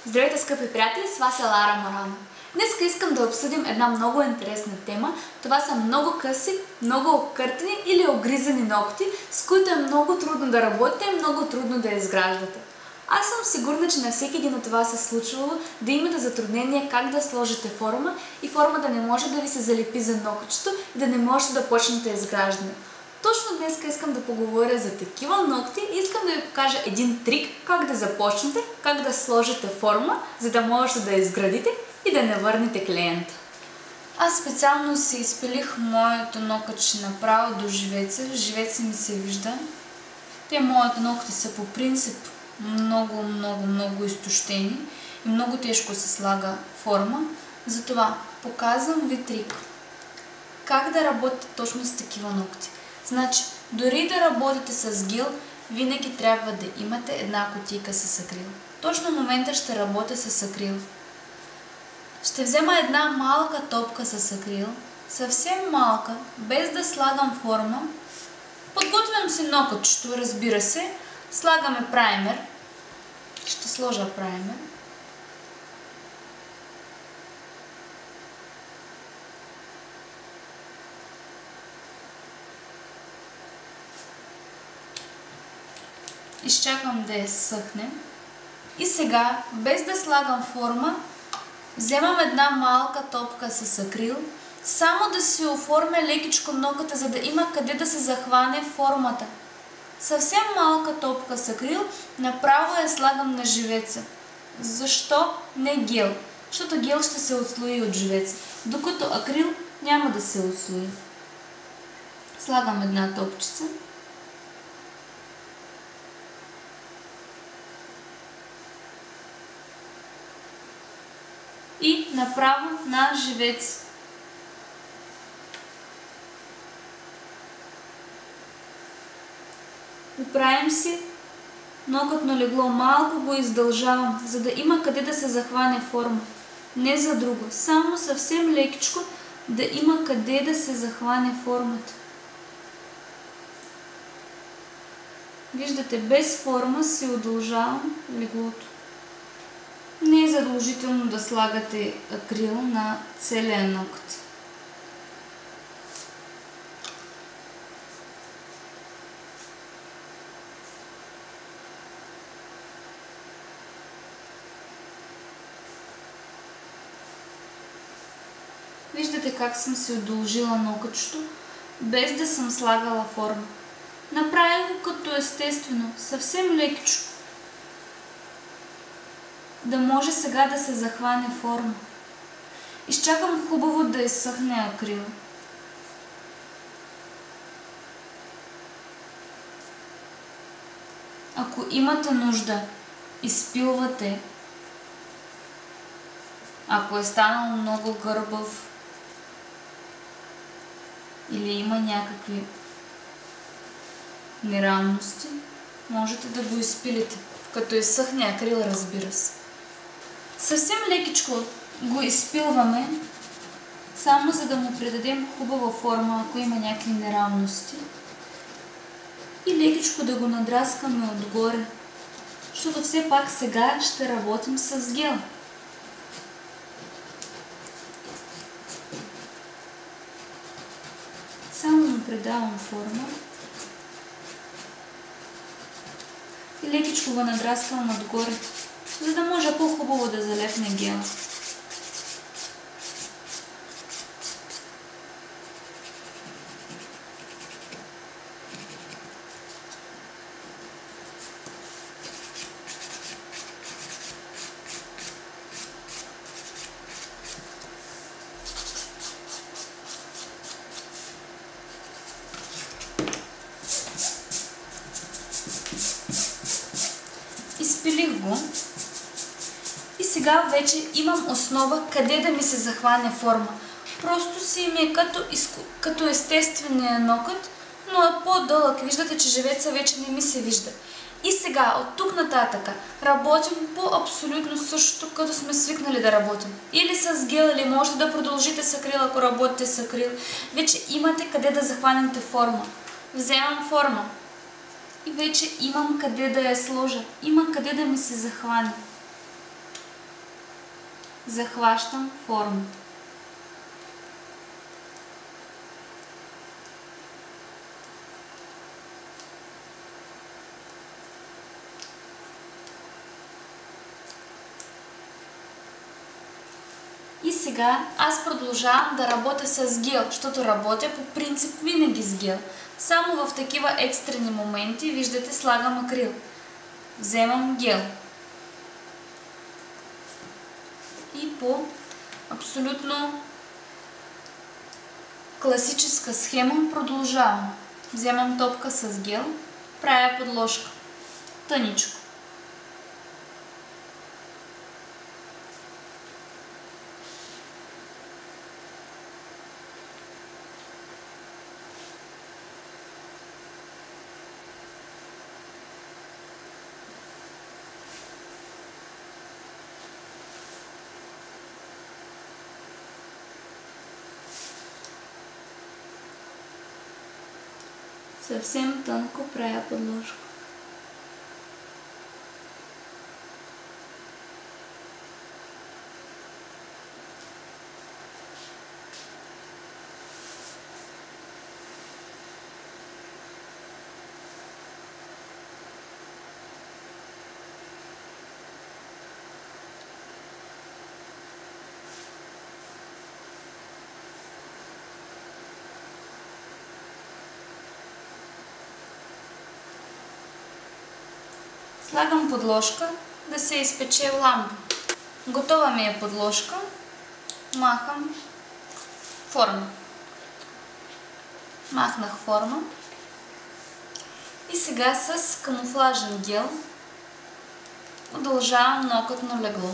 Здравейте, скъпи приятели, с вас е Лара Морано. Днес искам да обсъдим една много интересна тема. Това са много къси, много окъртени или огризани ногти, с които е много трудно да работите и много трудно да изграждате. Аз съм сигурна, че на всеки един от вас се случвало да имате затруднение как да сложите форма и форма да не може да ви се залепи за ногтчето и да не можете да почнете изграждане. Точно днес искам да поговоря за такива ногти и искам да ви покажа един трик как да започнете, как да сложите форма, за да можете да изградите и да не върнете клиента. Аз специално си изпилих моето нокътче направо до живеца. Живеца ми се вижда. Те моите ногти са по принцип много изтощени и много тежко се слага форма. Затова показвам ви трик. Как да работите точно с такива ногти. Значи, дори да работите с гел, винаги трябва да имате една кутийка с акрил. Точно в момента ще работя с акрил. Ще взема една малка топка с акрил, съвсем малка, без да слагам форма. Подготвям си нокътчето, разбира се. Слагаме праймер. Ще сложа праймер. Изчаквам да я съхне. И сега, без да слагам форма, вземам една малка топка с акрил, само да си оформя лекичко ногата, за да има къде да се захване формата. Съвсем малка топка с акрил, направо я слагам на живеца. Защо не гел? Защото гел ще се отслои от живеца, докато акрил няма да се отслои. Слагам една топчица. И направо на живец. Оправим си нокътно легло, малко го издължавам, за да има къде да се захване форма. Не за друго, само съвсем лекичко да има къде да се захване формата. Виждате, без форма си удължавам леглото. Не е задължително да слагате акрил на целия ногти. Виждате как съм си удължила нокътчето, без да съм слагала форма. Направя го като естествено, съвсем лекичко. Да може сега да се захване форма. Изчакам хубаво да изсъхне акрил. Ако имате нужда, изпилвате. Ако е станал много гърбав или има някакви неравности, можете да го изпилите. Като изсъхне акрил, разбира се. Съвсем лекичко го изпилваме, само за да му придадем хубава форма, ако има някакви неравности. И лекичко да го надраскаме отгоре, защото все пак сега ще работим с гел. Само му придавам форма и лекичко го надраскам отгоре, за да може по-хубаво да залепне гела. Изпилих го. И сега вече имам основа къде да ми се захване форма. Просто си ми е като естествения нокът, но е по-дълъг. Виждате, че живеца вече не ми се вижда. И сега, от тук нататък, работим по абсолютно същото, като сме свикнали да работим. Или с гел, или можете да продължите с акрил, ако работите с акрил. Вече имате къде да захванете форма. Вземам форма. И вече имам къде да я сложа. Има къде да ми се захване. Захващам формата. И сега аз продължавам да работя с гел, защото работя по принцип винаги с гел. Само в такива екстрени моменти, виждате, слагам акрил. Вземам гел. И по абсолютно класическа схема продължавам. Вземам топка с гел, правя подложка. Тъничко. Съвсем тънко правя подложка. Слагам подложка да се изпече ламба. Готова ми е подложка. Махам форма. Махнах форма. И сега с камуфлажен гел удължавам нокътно легло.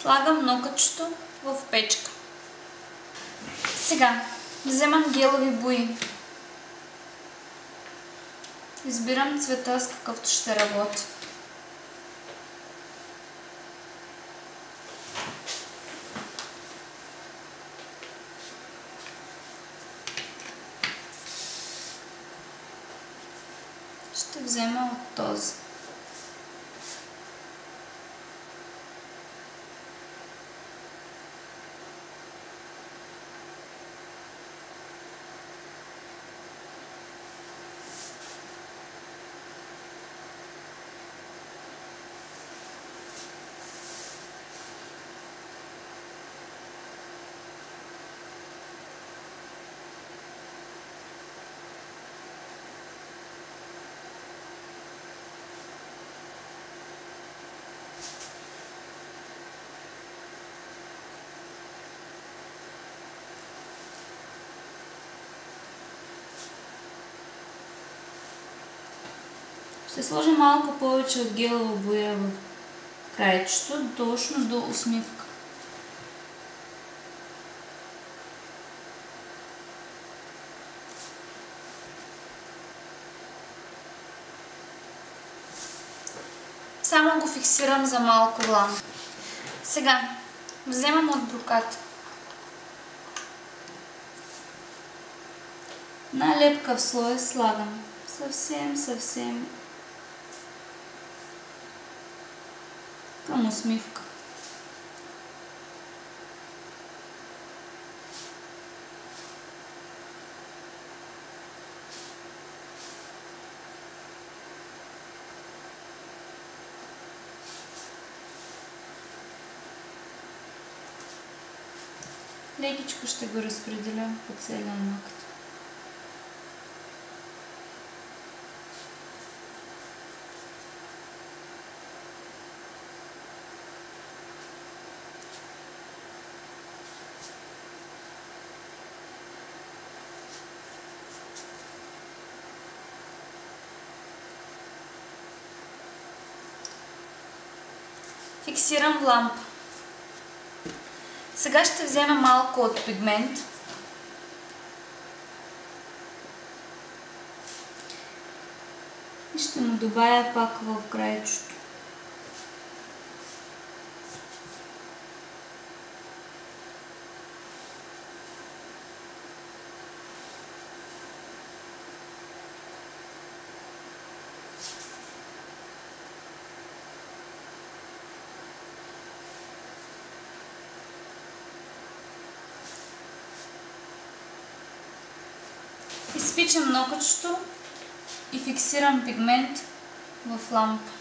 Слагам нокътчето в печка. Сега вземам гелови бои. Избирам цвета, с какъвто ще работя. Ще взема от този. Ще сложа малко повече от гелова боя в крайчето, точно до усмивка. Само го фиксирам за малко ламп. Сега вземам от броката. На лепкав слой слагам съвсем към усмивка. Лекичко ще го разпределя по целия ногът. Фиксирам лампа. Сега ще взема малко от пигмент. И ще му добавя пак в краечето. Изпичам нокътчето и фиксирам пигмент в лампа.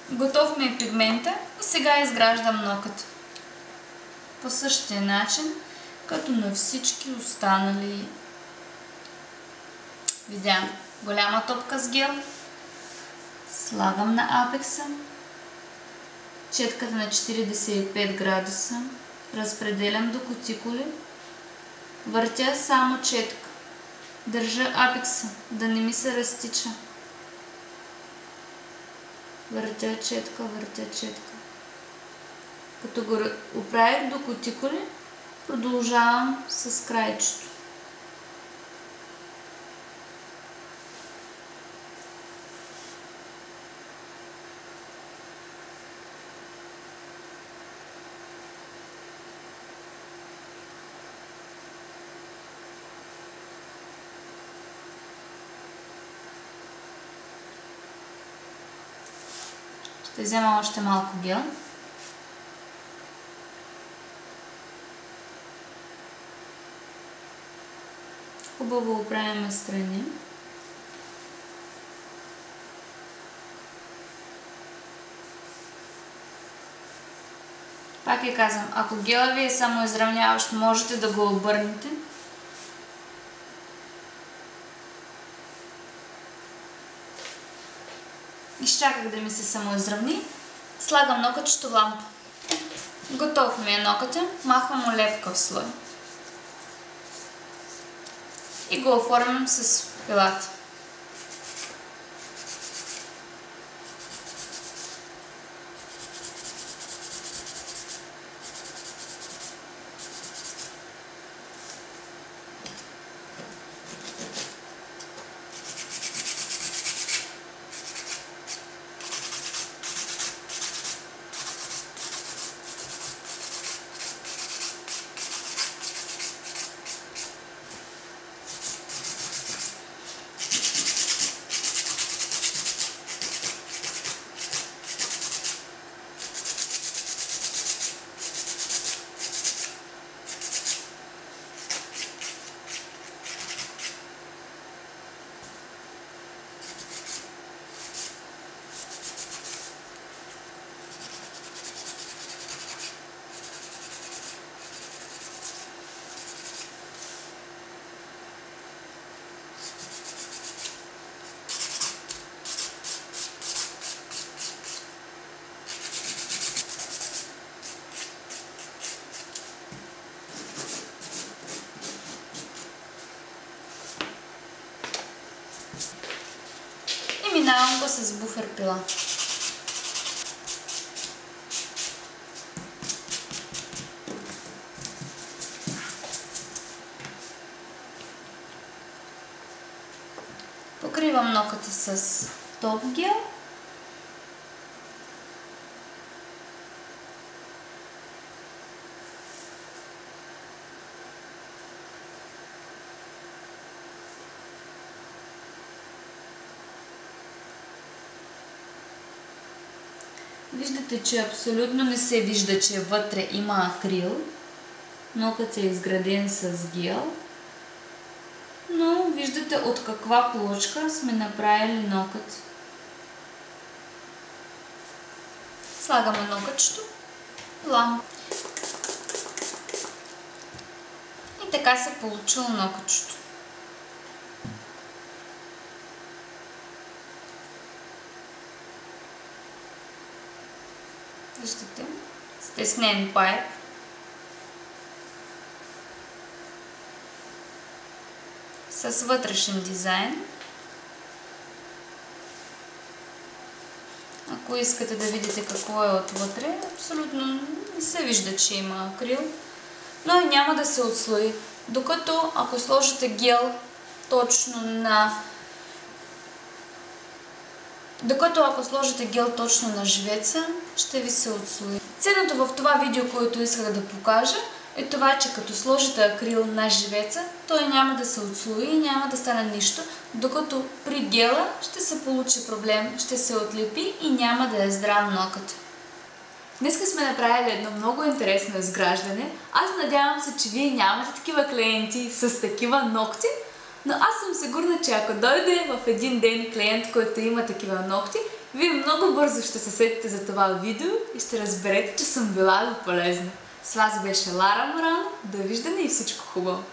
Готов ми е пигмента и сега изграждам нокът. По същия начин, като на всички останали видеа. Голяма топка с гел. Слагам на апекса. Четката на 45 градуса. Разпределям до кутикули. Въртя само четка. Държа апекса, да не ми се разтича. Въртя четка, въртя четка. Като го оправих до кутикули, продължавам с крайчето. Ще взема още малко гел. Хубаво оправяме страни. Пак ви казвам, ако гелът ви е самоизравняващ, можете да го обърнете. Изчаках да ми се самоизравни. Слагам нокътчето в лампа. Готов ми е нокътя. Махвам олепкав слой. И го оформям с пилата. Минавам го с буфер пила. Покривам нокъта с топ гел. Виждате, че абсолютно не се вижда, че вътре има акрил. Нокът е изграден с гел. Но виждате от каква плочка сме направили нокът. Слагаме нокътчето, лампа. И така се получило нокътчето. Виждате, стеснен пайп. С вътрешен дизайн. Ако искате да видите какво е отвътре, абсолютно не се вижда, че има акрил, но и няма да се отслои. Докато ако сложите гел точно на живеца, ще ви се отслои. Ценното в това видео, което исках да покажа, е това, че като сложите акрил на живеца, той няма да се отслои и няма да стане нищо, докато при гела ще се получи проблем, ще се отлепи и няма да е здрав нокът. Днеска сме направили едно много интересно изграждане. Аз надявам се, че вие нямате такива клиенти с такива ногти, но аз съм сигурна, че ако дойде в един ден клиент, който има такива ногти, вие много бързо ще се сетите за това видео и ще разберете, че съм била полезна. С вас беше Лара Моран. Довиждане и всичко хубаво!